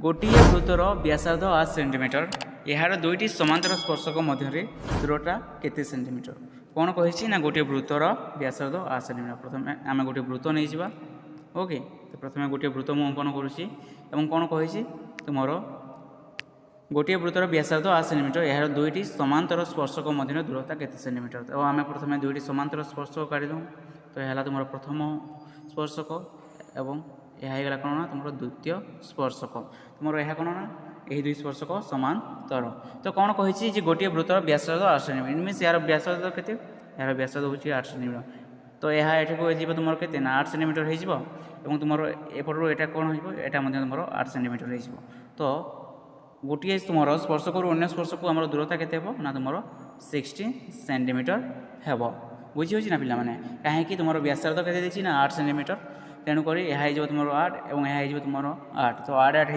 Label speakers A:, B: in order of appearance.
A: गोटे वृत्तर व्यासार्ध 8 सेंटीमीटर यार दुईटी समांतर स्पर्शक मध्य दूरटा केते सेंटीमीटर कौन कही ना गोटे वृत्तर व्यासार्ध 8 सेंटीमीटर। प्रथम आम गोटे वृत्त नहीं जावा। ओके, तो प्रथम गोटे वृत्त मु अंकन करुँची कौन कही तुम गोटे वृत्तर व्यासार्ध 8 सेंटीमीटर यार दुईटी समांतर स्पर्शक मध्य दूरता केते सेंटीमीटर। तो आम प्रथम दुईटी समांतर स्पर्शक काढ़ी दूँ। तो यह तुम प्रथम स्पर्शक एवं यह कौन ना तुम द्वितीय स्पर्शक तुम यह कौन ना यही दुई स्पर्शक समांतर। तो कौन कही गोटे वृत्तर व्यासार्ध 8 सेंटीमीटर मीनस यार व्यासार्ध केते यार व्यासार्ध हूँ 8 सेंटीमीटर। तो यह ये तुम के 8 सेंटीमीटर हो तुम एपटू यहाँ कौन हो तुम 8 सेंटीमीटर हो। तो गोटे तुम स्पर्शक अन्य स्पर्शक आम दूरता के ना तुम 16 सेंटीमीटर हे बुझी ना पिला माने कहीं तुम व्यासार्ध के 8 सेंटीमीटर तेणुक यह तुम 8 और यह तुम 8 तो 8 8